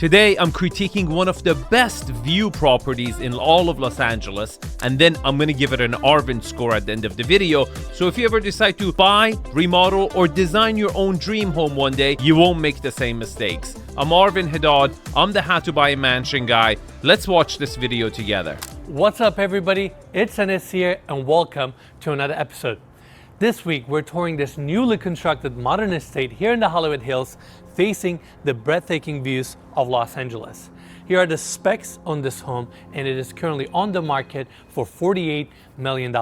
Today, I'm critiquing one of the best view properties in all of Los Angeles, and then I'm going to give it an Arvin score at the end of the video. So if you ever decide to buy, remodel, or design your own dream home one day, you won't make the same mistakes. I'm Arvin Haddad. I'm the How to Buy a Mansion guy. Let's watch this video together. What's up, everybody? It's Anis here, and welcome to another episode. This week, we're touring this newly constructed modern estate here in the Hollywood Hills, facing the breathtaking views of Los Angeles. Here are the specs on this home, and it is currently on the market for $48 million.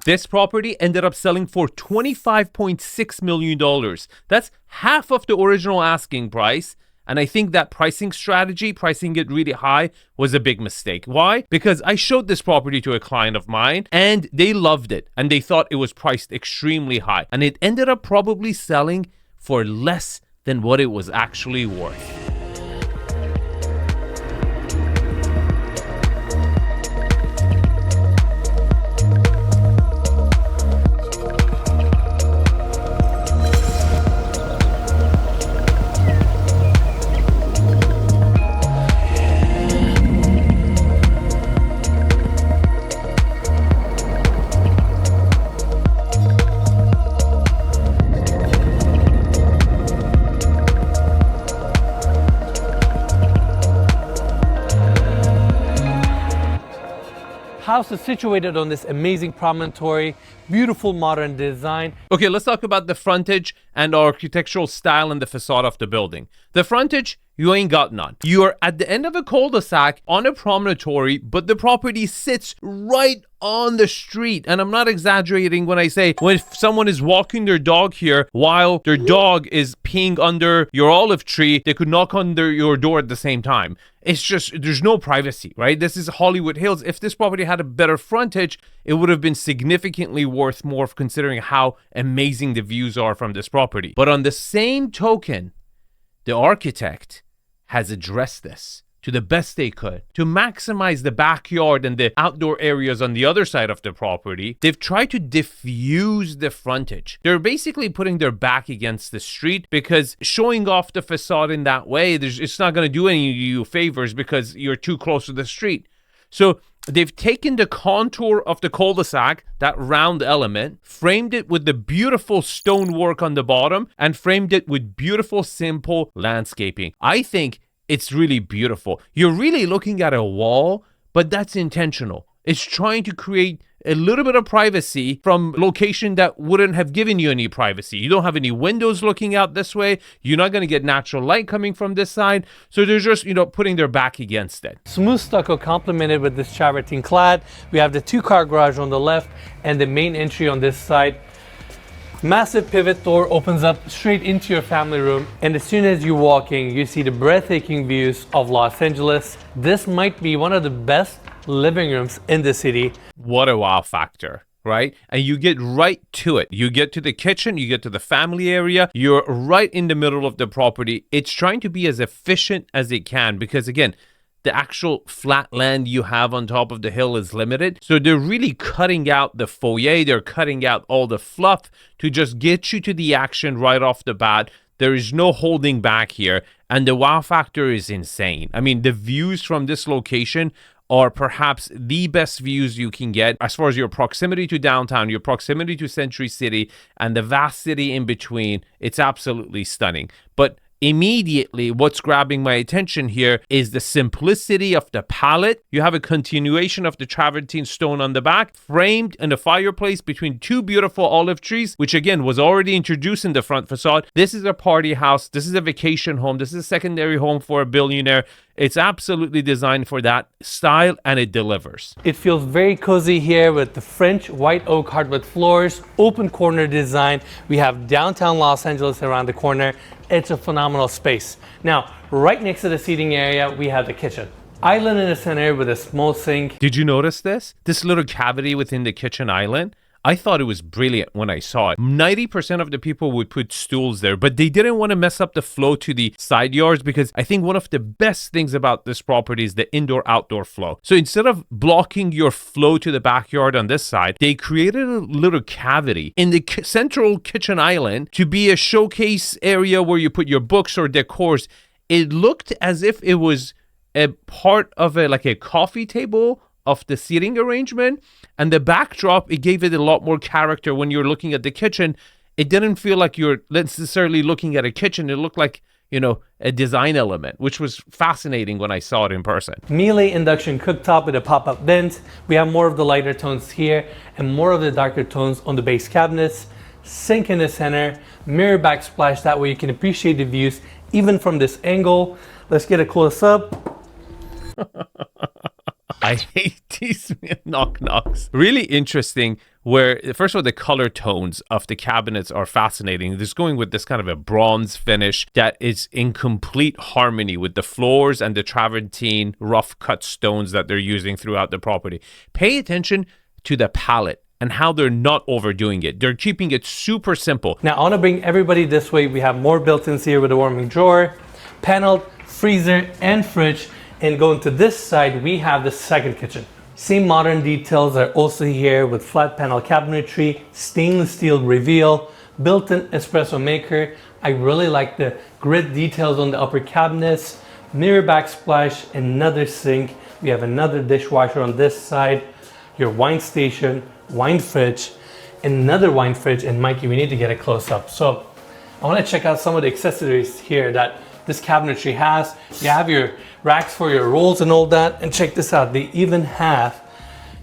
This property ended up selling for $25.6 million. That's half of the original asking price. And I think that pricing strategy, pricing it really high, was a big mistake. Why? Because I showed this property to a client of mine and they loved it and they thought it was priced extremely high. And it ended up probably selling for less than what it was actually worth. House is situated on this amazing promontory, beautiful modern design. Okay, let's talk about the frontage and architectural style and the facade of the building. The frontage, you ain't got none. You're at the end of a cul-de-sac on a promontory, but the property sits right on the street. And I'm not exaggerating when I say when someone is walking their dog here while their dog is peeing under your olive tree, they could knock on your door at the same time. It's just, there's no privacy, right? This is Hollywood Hills. If this property had a better frontage, it would have been significantly worth more considering how amazing the views are from this property. But on the same token, the architect has addressed this to the best they could. To maximize the backyard and the outdoor areas on the other side of the property, they've tried to diffuse the frontage. They're basically putting their back against the street because showing off the facade in that way, it's not going to do any of you favors because you're too close to the street. So they've taken the contour of the cul-de-sac, that round element, framed it with the beautiful stonework on the bottom, and framed it with beautiful, simple landscaping. I think it's really beautiful. You're really looking at a wall, but that's intentional. It's trying to create a little bit of privacy from location that wouldn't have given you any privacy. You don't have any windows looking out this way. You're not going to get natural light coming from this side. So they're just, putting their back against it. Smooth stucco complemented with this travertine clad. We have the two-car garage on the left and the main entry on this side. Massive pivot door opens up straight into your family room, and as soon as you walk in, you see the breathtaking views of Los Angeles. This might be one of the best living rooms in the city. What a wow factor, right? And you get right to it. You get to the kitchen, you get to the family area, you're right in the middle of the property. It's trying to be as efficient as it can because, again, the actual flat land you have on top of the hill is limited. So they're really cutting out the foyer. They're cutting out all the fluff to just get you to the action right off the bat. There is no holding back here. And the wow factor is insane. I mean, the views from this location are perhaps the best views you can get as far as your proximity to downtown, your proximity to Century City, and the vast city in between. It's absolutely stunning. But immediately, what's grabbing my attention here is the simplicity of the palette. You have a continuation of the travertine stone on the back, framed in a fireplace between two beautiful olive trees, which again was already introduced in the front facade. This is a party house. This is a vacation home. This is a secondary home for a billionaire. It's absolutely designed for that style and it delivers. It feels very cozy here with the French white oak hardwood floors, open corner design. We have downtown Los Angeles around the corner. It's a phenomenal space. Now, right next to the seating area, we have the kitchen. Island in the center with a small sink. Did you notice this? This little cavity within the kitchen island? I thought it was brilliant when I saw it. 90% of the people would put stools there, but they didn't want to mess up the flow to the side yards because I think one of the best things about this property is the indoor-outdoor flow. So instead of blocking your flow to the backyard on this side, they created a little cavity in the central kitchen island to be a showcase area where you put your books or decors. it looked as if it was a part of like a coffee table of the seating arrangement, and the backdrop, it gave it a lot more character. When you're looking at the kitchen, it didn't feel like you're necessarily looking at a kitchen. It looked like, you know, a design element, which was fascinating when I saw it in person. Miele induction cooktop with a pop-up vent. We have more of the lighter tones here and more of the darker tones on the base cabinets. Sink in the center, mirror backsplash, that way you can appreciate the views even from this angle. Let's get a close up. I hate these knock-knocks. Really interesting, where first of all, the color tones of the cabinets are fascinating. This going with this kind of a bronze finish that is in complete harmony with the floors and the travertine rough cut stones that they're using throughout the property. Pay attention to the palette and how they're not overdoing it. They're keeping it super simple. Now I want to bring everybody this way. We have more built-ins here with a warming drawer, paneled freezer and fridge. And going to this side, we have the second kitchen. Same modern details are also here with flat panel cabinetry, stainless steel reveal, built-in espresso maker. I really like the grid details on the upper cabinets, mirror backsplash, another sink. We have another dishwasher on this side, your wine station, wine fridge, another wine fridge, and Mikey, we need to get a close up. So I want to check out some of the accessories here that this cabinetry has. You have your racks for your rolls and all that, and check this out, they even have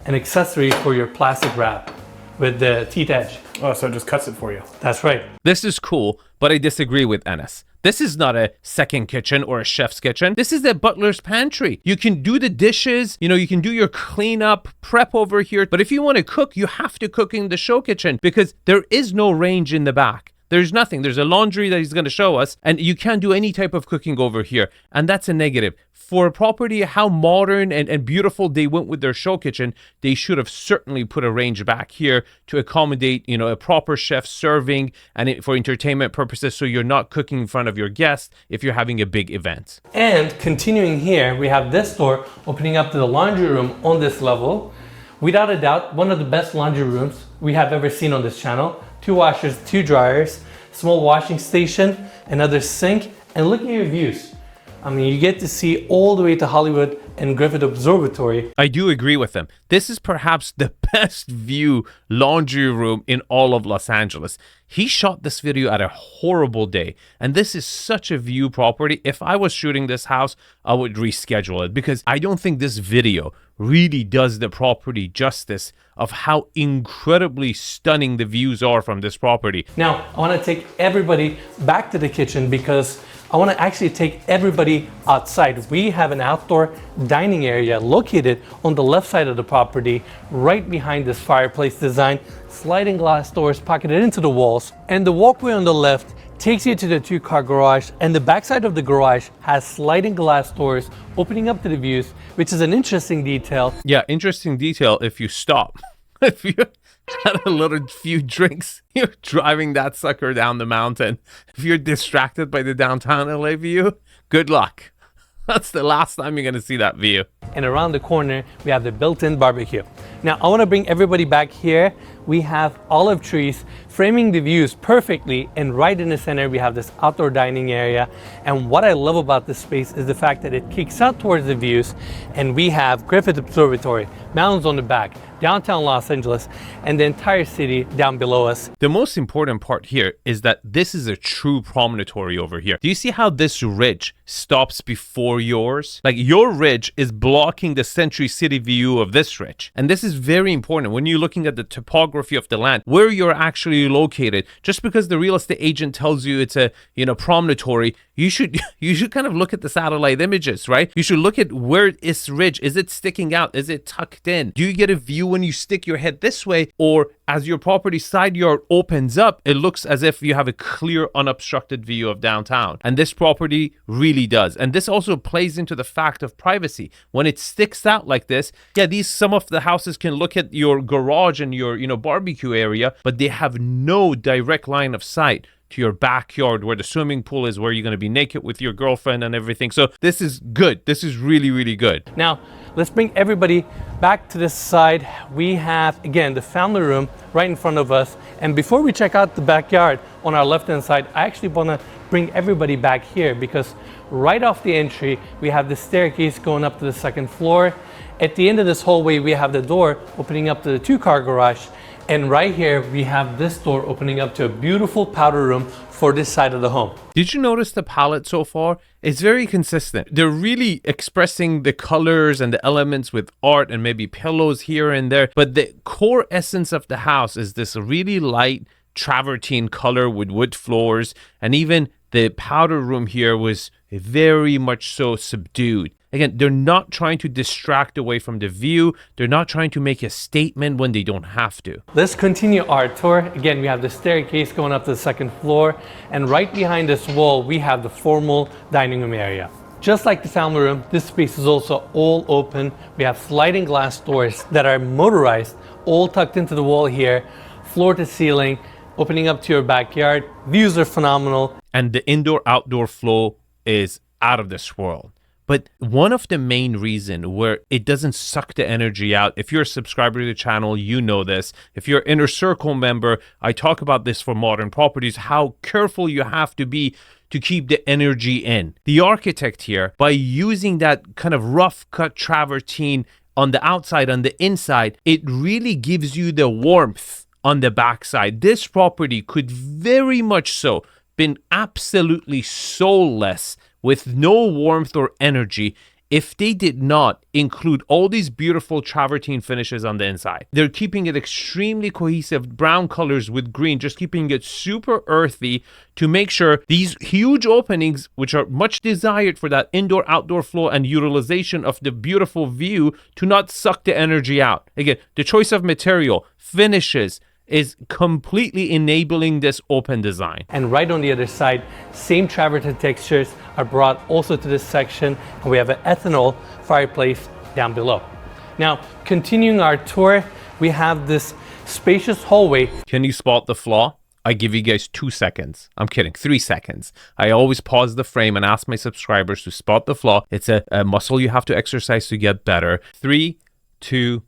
an accessory for your plastic wrap with the teeth edge. Oh, so it just cuts it for you. That's right. This is cool, but I disagree with Enes. This is not a second kitchen or a chef's kitchen. This is a butler's pantry. You can do the dishes, you know, you can do your cleanup, prep over here. But if you want to cook, you have to cook in the show kitchen because there is no range in the back. There's nothing. There's a laundry that he's going to show us, and you can't do any type of cooking over here. And that's a negative. For a property, how modern and beautiful they went with their show kitchen, they should have certainly put a range back here to accommodate, you know, a proper chef serving and for entertainment purposes, so you're not cooking in front of your guests if you're having a big event. And continuing here, we have this door opening up to the laundry room on this level. Without a doubt, one of the best laundry rooms we have ever seen on this channel. 2 washers, 2 dryers, small washing station, another sink, and look at your views. I mean, you get to see all the way to Hollywood and Griffith Observatory. I do agree with them. This is perhaps the best view laundry room in all of Los Angeles. He shot this video at a horrible day, and this is such a view property. If I was shooting this house, I would reschedule it because I don't think this video really does the property justice of how incredibly stunning the views are from this property. Now, I want to take everybody back to the kitchen because I want to actually take everybody outside. We have an outdoor dining area located on the left side of the property, right behind this fireplace design, sliding glass doors pocketed into the walls, and the walkway on the left takes you to the 2-car garage, and the backside of the garage has sliding glass doors opening up to the views, which is an interesting detail. Yeah, interesting detail if you stop. If you had a little few drinks, you're driving that sucker down the mountain. If you're distracted by the downtown LA view, good luck. That's the last time you're gonna see that view. And around the corner, we have the built-in barbecue. Now, I wanna bring everybody back here. We have olive trees framing the views perfectly, and right in the center, we have this outdoor dining area. And what I love about this space is the fact that it kicks out towards the views, and we have Griffith Observatory, mountains on the back, downtown Los Angeles, and the entire city down below us. The most important part here is that this is a true promontory over here. Do you see how this ridge stops before yours? Like, your ridge is blocking the Century City view of this ridge. And this is very important when you're looking at the topography of the land, where you're actually located. Just because the real estate agent tells you it's a, you know, promontory, you should kind of look at the satellite images, right? You should look at where is ridge. Is it sticking out? Is it tucked in? Do you get a view when you stick your head this way, or as your property side yard opens up, it looks as if you have a clear, unobstructed view of downtown? And this property really does. And this also plays into the fact of privacy. When it sticks out like this, yeah, some of the houses can look at your garage and your, you know, barbecue area, but they have no direct line of sight to your backyard where the swimming pool is, where you're going to be naked with your girlfriend and everything. So this is good. This is really, really good. Now, let's bring everybody back to this side. We have, again, the family room right in front of us. And before we check out the backyard on our left-hand side, I actually want to bring everybody back here because Right off the entry, we have the staircase going up to the second floor. At the end of this hallway, we have the door opening up to the 2-car garage. And right here, we have this door opening up to a beautiful powder room for this side of the home. Did you notice the palette so far? It's very consistent. They're really expressing the colors and the elements with art and maybe pillows here and there. But the core essence of the house is this really light travertine color with wood floors. And even the powder room here was very much so subdued. Again, they're not trying to distract away from the view. They're not trying to make a statement when they don't have to. Let's continue our tour. Again, we have the staircase going up to the second floor. And right behind this wall, we have the formal dining room area. Just like the family room, this space is also all open. We have sliding glass doors that are motorized, all tucked into the wall here, floor to ceiling, opening up to your backyard. Views are phenomenal. And the indoor-outdoor flow is out of this world. But one of the main reasons where it doesn't suck the energy out, if you're a subscriber to the channel, you know this. If you're an Inner Circle member, I talk about this for modern properties, how careful you have to be to keep the energy in. The architect here, by using that kind of rough cut travertine on the outside, on the inside, it really gives you the warmth on the backside. This property could very much so been absolutely soulless with no warmth or energy if they did not include all these beautiful travertine finishes on the inside. They're keeping it extremely cohesive, brown colors with green, just keeping it super earthy to make sure these huge openings, which are much desired for that indoor-outdoor flow and utilization of the beautiful view, to not suck the energy out. Again, the choice of material, finishes, is completely enabling this open design. And right on the other side, same travertine textures are brought also to this section, and we have an ethanol fireplace down below. Now, continuing our tour, we have this spacious hallway. Can you spot the flaw? I give you guys 2 seconds. I'm kidding, 3 seconds. I always pause the frame and ask my subscribers to spot the flaw. It's a muscle you have to exercise to get better. 3, 2,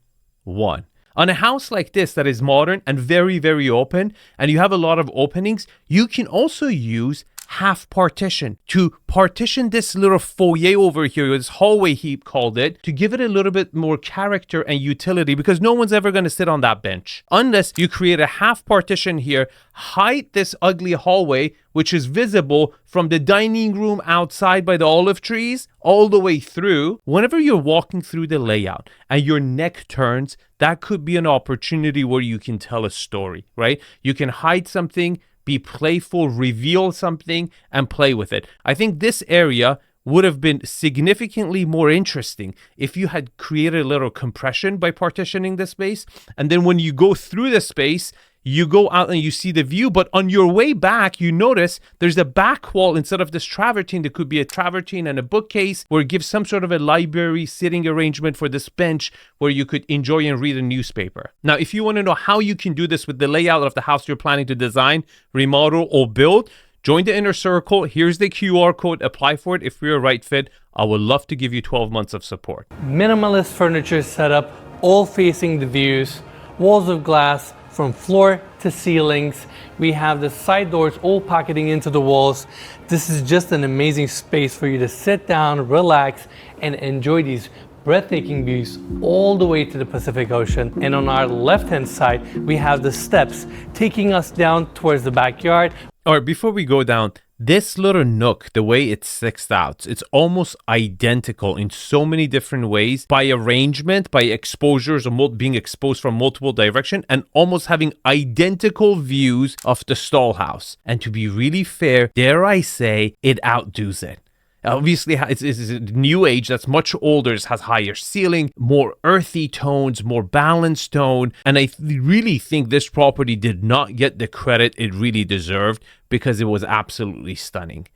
1. On a house like this that is modern and very, very open, and you have a lot of openings, you can also use half partition to partition this little foyer over here, this hallway he called it, to give it a little bit more character and utility, because no one's ever going to sit on that bench unless you create a half partition here, hide this ugly hallway, which is visible from the dining room outside by the olive trees all the way through. Whenever you're walking through the layout and your neck turns, that could be an opportunity where you can tell a story, right? You can hide something, be playful, reveal something, and play with it. I think this area would have been significantly more interesting if you had created a little compression by partitioning the space. And then when you go through the space, you go out and you see the view, but on your way back, you notice there's a back wall instead of this travertine. There could be a travertine and a bookcase, where it gives some sort of a library sitting arrangement for this bench where you could enjoy and read a newspaper. Now, if you want to know how you can do this with the layout of the house you're planning to design, remodel, or build, join the Inner Circle. Here's the QR code. Apply for it if you're a right fit. I would love to give you 12 months of support. Minimalist furniture setup, all facing the views, walls of glass, from floor to ceilings. We have the side doors all pocketing into the walls. This is just an amazing space for you to sit down, relax, and enjoy these breathtaking views all the way to the Pacific Ocean. And on our left-hand side, we have the steps taking us down towards the backyard. All right, before we go down, this little nook, the way it sticks out, it's almost identical in so many different ways, by arrangement, by exposures, or being exposed from multiple directions, and almost having identical views of the stall house. And to be really fair, dare I say, it outdoes it. Obviously, it's a new age that's much older. It has higher ceiling, more earthy tones, more balanced tone. And I really think this property did not get the credit it really deserved, because it was absolutely stunning.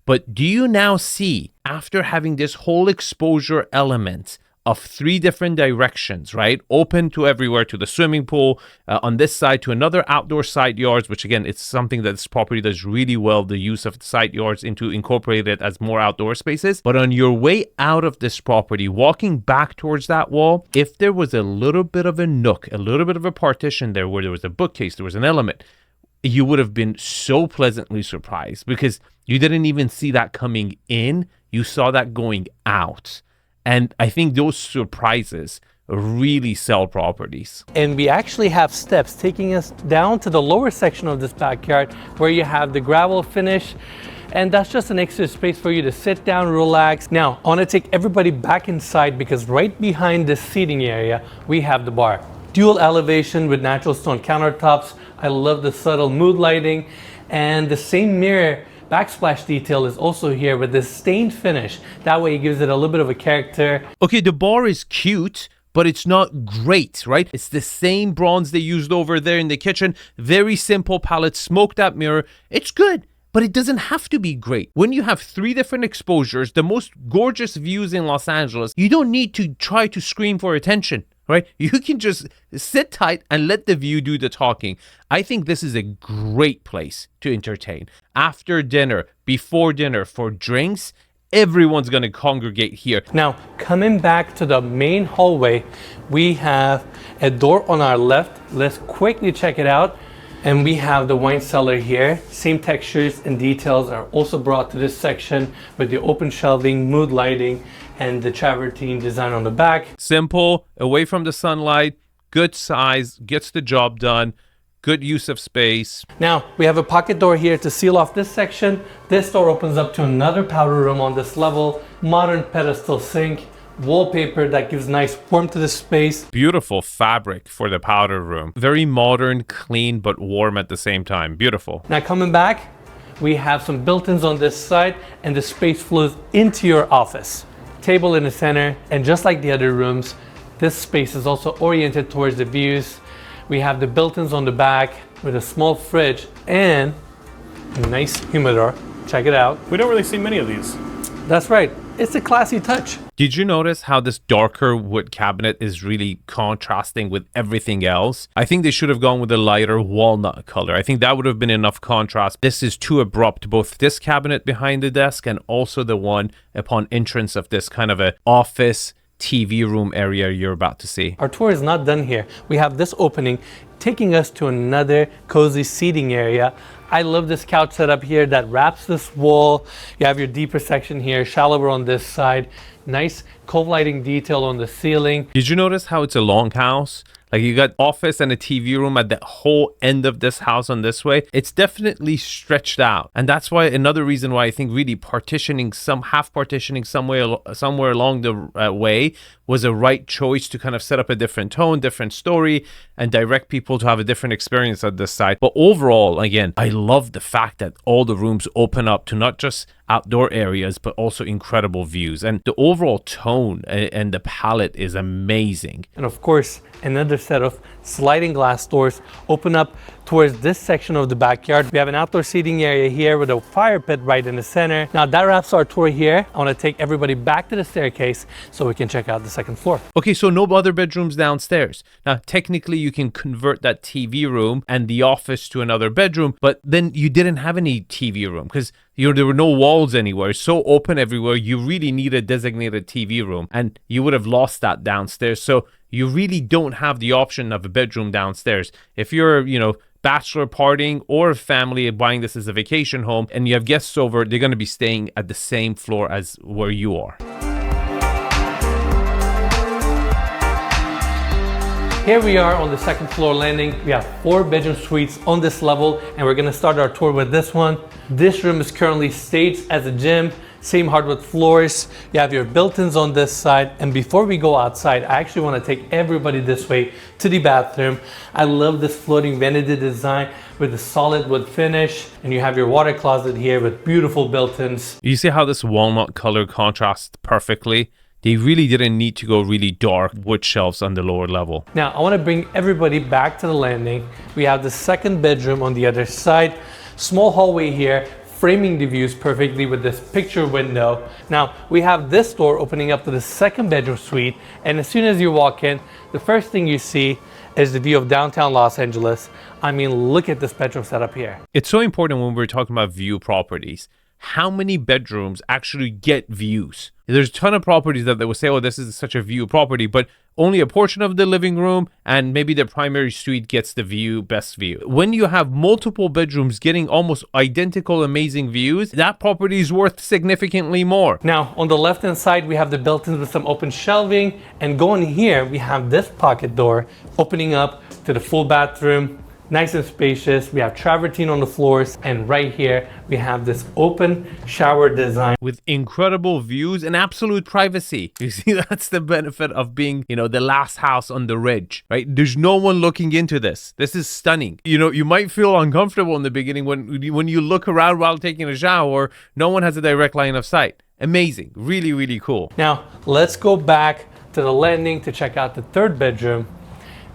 But do you now see, after having this whole exposure element of 3 different directions, right? Open to everywhere, to the swimming pool, on this side, to another outdoor side yards, which again, it's something that this property does really well, the use of the side yards into incorporate it as more outdoor spaces. But on your way out of this property, walking back towards that wall, if there was a little bit of a nook, a little bit of a partition there where there was a bookcase, there was an element, you would have been so pleasantly surprised, because you didn't even see that coming in. you saw that going out. And I think those surprises really sell properties. And we actually have steps taking us down to the lower section of this backyard where you have the gravel finish. And that's just an extra space for you to sit down, relax. Now, I want to take everybody back inside because right behind this seating area, we have the bar. Dual elevation with natural stone countertops. I love the subtle mood lighting. And the same mirror backsplash detail is also here with this stained finish. That way it gives it a little bit of a character. Okay, the bar is cute, but it's not great, right? It's the same bronze they used over there in the kitchen. Very simple palette, smoke that mirror. It's good, but it doesn't have to be great. When you have 3 different exposures, the most gorgeous views in Los Angeles, you don't need to try to scream for attention, right? You can just sit tight and let the view do the talking. I think this is a great place to entertain. After dinner, before dinner, for drinks, everyone's going to congregate here. Now, coming back to the main hallway, we have a door on our left. Let's quickly check it out. And we have the wine cellar here. Same textures and details are also brought to this section with the open shelving, mood lighting, and the travertine design on the back. Simple, away from the sunlight, good size, gets the job done. Good use of space. Now, we have a pocket door here to seal off this section. This door opens up to another powder room on this level. Modern pedestal sink, wallpaper that gives nice warmth to the space. Beautiful fabric for the powder room. Very modern, clean, but warm at the same time. Beautiful. Now, coming back, we have some built-ins on this side, and the space flows into your office. Table in the center, and just like the other rooms, this space is also oriented towards the views. We have the built-ins on the back with a small fridge and a nice humidor. Check it out. We don't really see many of these. That's right. It's a classy touch. Did you notice how this darker wood cabinet is really contrasting with everything else? I think they should have gone with a lighter walnut color. I think that would have been enough contrast. This is too abrupt, both this cabinet behind the desk and also the one upon entrance of this kind of a office TV room area you're about to see. Our tour is not done here. We have this opening taking us to another cozy seating area. I love this couch setup here that wraps this wall. You have your deeper section here, shallower on this side. Nice cove lighting detail on the ceiling. Did you notice how it's a long house? Like you got office and a TV room at the whole end of this house on this way. It's definitely stretched out. And that's why another reason why I think really half partitioning somewhere along the way was a right choice to kind of set up a different tone, different story, and direct people to have a different experience at this site. But overall, again, I love the fact that all the rooms open up to not just outdoor areas, but also incredible views. And the overall tone and the palette is amazing. And of course, another set of sliding glass doors open up towards this section of the backyard. We have an outdoor seating area here with a fire pit right in the center. Now that wraps our tour here. I want to take everybody back to the staircase so we can check out the second floor. Okay, so no other bedrooms downstairs. Now, technically you can convert that TV room and the office to another bedroom, but then you didn't have any TV room because there were no walls anywhere. It's so open everywhere. You really need a designated TV room, and you would have lost that downstairs. So you really don't have the option of a bedroom downstairs. If you're, bachelor partying or a family buying this as a vacation home and you have guests over, they're going to be staying at the same floor as where you are. Here we are on the second floor landing. We have 4 bedroom suites on this level, and we're gonna start our tour with this one. This room is currently staged as a gym, same hardwood floors. You have your built-ins on this side. And before we go outside, I actually wanna take everybody this way to the bathroom. I love this floating vanity design with the solid wood finish. And you have your water closet here with beautiful built-ins. You see how this walnut color contrasts perfectly? They really didn't need to go really dark wood shelves on the lower level. Now, I want to bring everybody back to the landing. We have the second bedroom on the other side. Small hallway here, framing the views perfectly with this picture window. Now, we have this door opening up to the second bedroom suite. And as soon as you walk in, the first thing you see is the view of downtown Los Angeles. I mean, look at this bedroom setup here. It's so important when we're talking about view properties. how many bedrooms actually get views. There's a ton of properties that they will say, oh, this is such a view property, but only a portion of the living room and maybe the primary suite gets the view, best view. When you have multiple bedrooms getting almost identical, amazing views, that property is worth significantly more. Now, on the left-hand side, we have the built-ins with some open shelving, and going here, we have this pocket door opening up to the full bathroom. Nice and spacious. We have travertine on the floors, and right here we have this open shower design with incredible views and absolute privacy. You see, that's the benefit of being, the last house on the ridge, right? There's no one looking into this. This is stunning. You might feel uncomfortable in the beginning when you look around while taking a shower. No one has a direct line of sight. Amazing. Really, really cool. Now, let's go back to the landing to check out the third bedroom.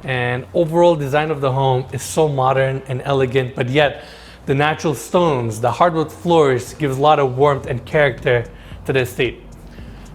And overall design of the home is so modern and elegant, but yet the natural stones, the hardwood floors gives a lot of warmth and character to the estate.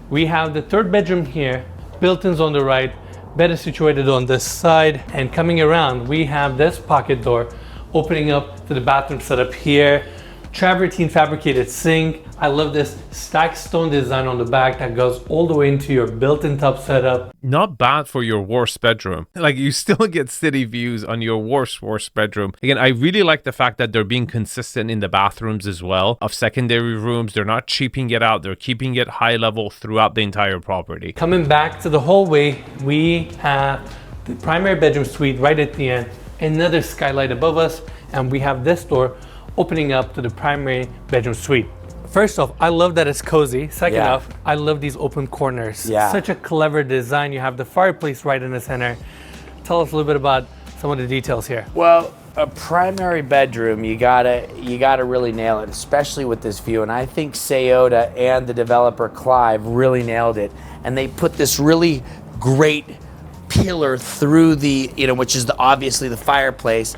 We have the third bedroom here, built-ins on the right, bed is situated on this side, and coming around we have this pocket door opening up to the bathroom setup here. Travertine fabricated sink. I love this stacked stone design on the back that goes all the way into your built-in tub setup. Not bad for your worst bedroom. Like, you still get city views on your worst bedroom. Again, I really like the fact that they're being consistent in the bathrooms as well of secondary rooms. They're not cheaping it out. They're keeping it high level throughout the entire property. Coming back to the hallway, we have the primary bedroom suite right at the end, another skylight above us, and we have this door opening up to the primary bedroom suite. First off, I love that it's cozy. Second off, I love these open corners. Such a clever design. You have the fireplace right in the center. Tell us a little bit about some of the details here. Well, a primary bedroom, you gotta really nail it, especially with this view. And I think Sayota and the developer Clive really nailed it. And they put this really great pillar through the, which is obviously the fireplace,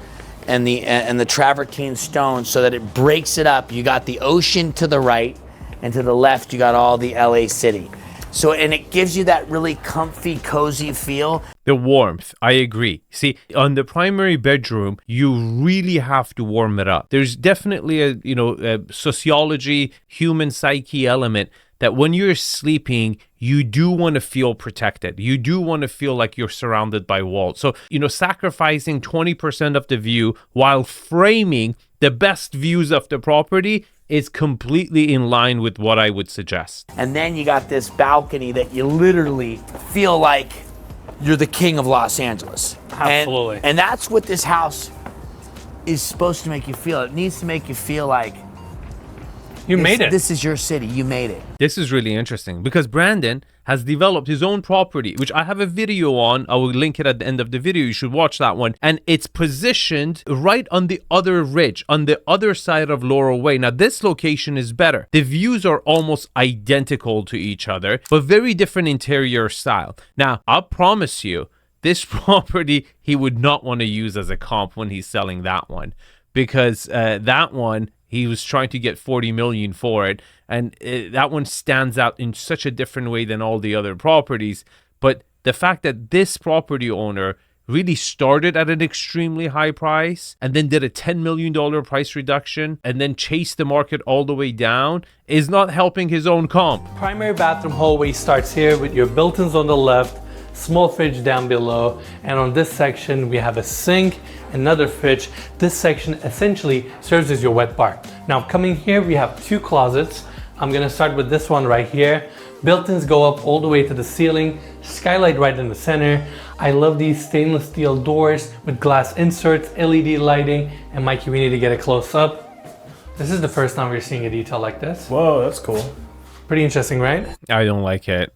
and the travertine stone, so that it breaks it up. You got the ocean to the right, and to the left you got all the LA city. So, and it gives you that really comfy, cozy feel. The warmth, I agree. See, on the primary bedroom, you really have to warm it up. There's definitely a sociology, human psyche element that when you're sleeping, you do want to feel protected. You do want to feel like you're surrounded by walls. So, sacrificing 20% of the view while framing the best views of the property is completely in line with what I would suggest. And then you got this balcony that you literally feel like you're the king of Los Angeles. Absolutely. And that's what this house is supposed to make you feel. It needs to make you feel like you made it. This is your city. You made it. This is really interesting because Brandon has developed his own property, which I have a video on. I will link it at the end of the video. You should watch that one. And it's positioned right on the other ridge, on the other side of Laurel Way. Now, this location is better. The views are almost identical to each other, but very different interior style. Now, I'll promise you, this property he would not want to use as a comp when he's selling that one, because that one, he was trying to get $40 million for it, and that one stands out in such a different way than all the other properties. But the fact that this property owner really started at an extremely high price and then did a $10 million price reduction and then chased the market all the way down is not helping his own comp. Primary bathroom hallway starts here with your built-ins on the left, small fridge down below, and on this section we have a sink, another fridge. This section essentially serves as your wet bar. Now, coming here we have two closets. I'm gonna start with this one right here. Built-ins go up all the way to the ceiling, skylight right in the center. I love these stainless steel doors with glass inserts, LED lighting, and Mikey, we need to get a close up. This is the first time we're seeing a detail like this. Whoa, that's cool. Pretty interesting, right? I don't like it.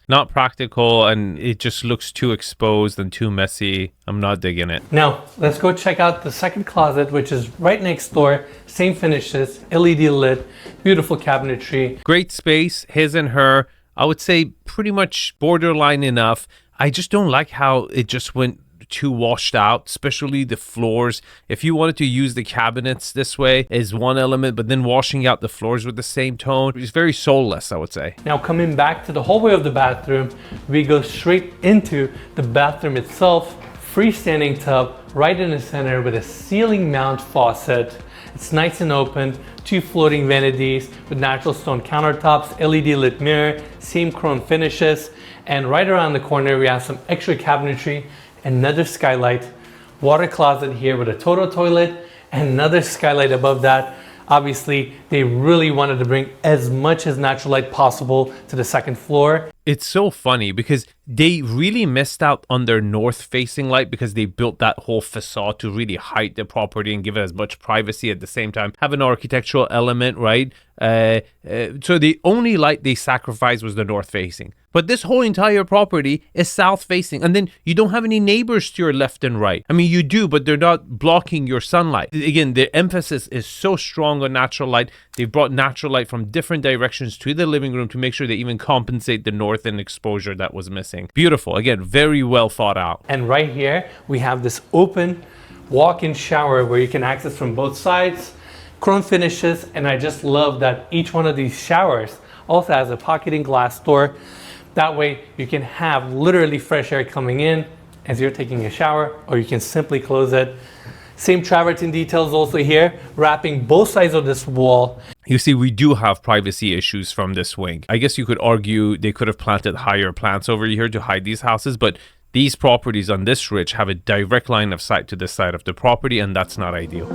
Not practical, and it just looks too exposed and too messy. I'm not digging it. Now, let's go check out the second closet, which is right next door. Same finishes, LED lit, beautiful cabinetry. Great space, his and her. I would say pretty much borderline enough. I just don't like how it just went too washed out, especially the floors. If you wanted to use the cabinets this way is one element, but then washing out the floors with the same tone is very soulless, I would say. Now, coming back to the hallway of the bathroom, we go straight into the bathroom itself. Freestanding tub right in the center with a ceiling mount faucet. It's nice and open, 2 floating vanities with natural stone countertops, LED lit mirror, same chrome finishes, and right around the corner we have some extra cabinetry, another skylight, water closet here with a total toilet, and another skylight above that. Obviously, they really wanted to bring as much as natural light possible to the second floor. It's so funny because they really missed out on their north-facing light because they built that whole facade to really hide the property and give it as much privacy at the same time. Have an architectural element, right? So the only light they sacrificed was the north-facing. But this whole entire property is south-facing. And then you don't have any neighbors to your left and right. I mean, you do, but they're not blocking your sunlight. Again, the emphasis is so strong on natural light. They brought natural light from different directions to the living room to make sure they even compensate the north and exposure that was missing. Beautiful. Again, very well thought out. And right here, we have this open walk-in shower where you can access from both sides, chrome finishes, and I just love that each one of these showers also has a pocketing glass door. That way you can have literally fresh air coming in as you're taking a shower, or you can simply close it. Same travertine details also here, wrapping both sides of this wall. You see, we do have privacy issues from this wing. I guess you could argue they could have planted higher plants over here to hide these houses, but these properties on this ridge have a direct line of sight to this side of the property, and that's not ideal.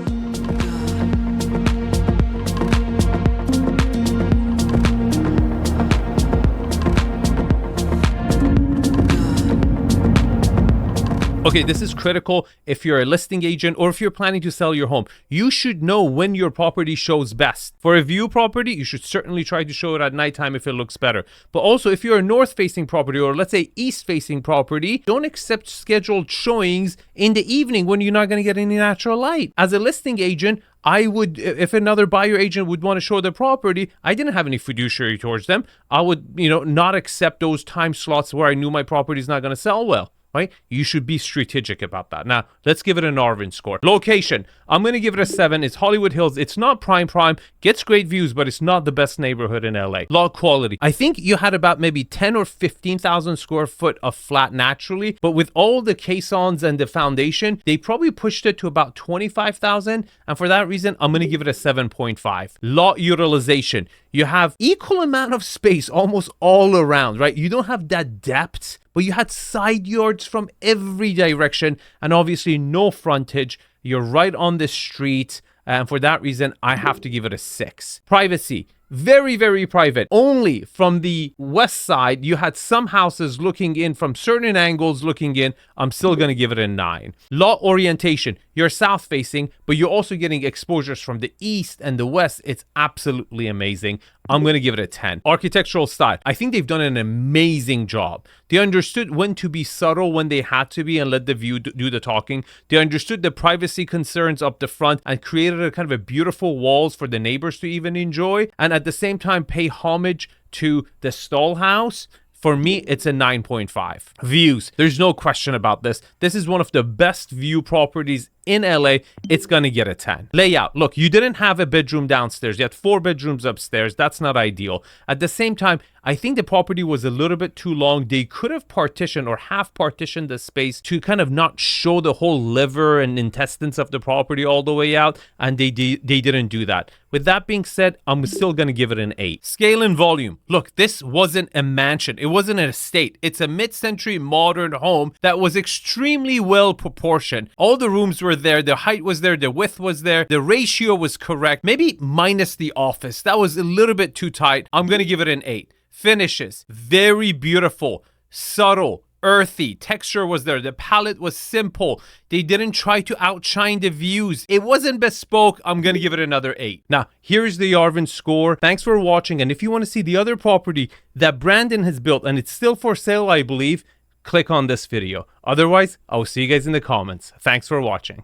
Okay, this is critical if you're a listing agent or if you're planning to sell your home. You should know when your property shows best. For a view property, you should certainly try to show it at nighttime if it looks better. But also, if you're a north-facing property or let's say east-facing property, don't accept scheduled showings in the evening when you're not going to get any natural light. As a listing agent, I would, if another buyer agent would want to show their property, I didn't have any fiduciary towards them. I would, not accept those time slots where I knew my property is not going to sell well. Right? You should be strategic about that. Now, let's give it an Arvin score. Location, I'm going to give it a 7. It's Hollywood Hills. It's not prime. Gets great views, but it's not the best neighborhood in LA. Lot quality. I think you had about maybe 10 or 15,000 square foot of flat naturally, but with all the caissons and the foundation, they probably pushed it to about 25,000. And for that reason, I'm going to give it a 7.5. Lot utilization. You have equal amount of space almost all around, right? You don't have that depth, but you had side yards from every direction and obviously no frontage. You're right on the street. And for that reason, I have to give it a 6. Privacy. Very, very private. Only from the west side, you had some houses looking in from certain angles looking in. I'm still going to give it a 9. Lot orientation. You're south facing, but you're also getting exposures from the east and the west. It's absolutely amazing. I'm going to give it a 10. Architectural style. I think they've done an amazing job. They understood when to be subtle when they had to be and let the view do the talking. They understood the privacy concerns up the front and created a kind of a beautiful walls for the neighbors to even enjoy. And at the same time, pay homage to the stall house. For me, it's a 9.5. Views. There's no question about this. This is one of the best view properties in LA. It's gonna get a 10. Layout. Look, you didn't have a bedroom downstairs. You had 4 bedrooms upstairs. That's not ideal. At the same time, I think the property was a little bit too long. They could have partitioned or half partitioned the space to kind of not show the whole liver and intestines of the property all the way out, and they didn't do that. With that being said, I'm still going to give it an 8. Scale and volume. Look, this wasn't a mansion. It wasn't an estate. It's a mid-century modern home that was extremely well proportioned. All the rooms were there. The height was there. The width was there. The ratio was correct. Maybe minus the office. That was a little bit too tight. I'm going to give it an 8. Finishes. Very beautiful. Subtle. Earthy. Texture was there. The palette was simple. They didn't try to outshine the views. It wasn't bespoke. I'm going to give it another 8. Now, here's the Arvin score. Thanks for watching. And if you want to see the other property that Brandon has built, and it's still for sale, I believe, click on this video. Otherwise, I will see you guys in the comments. Thanks for watching.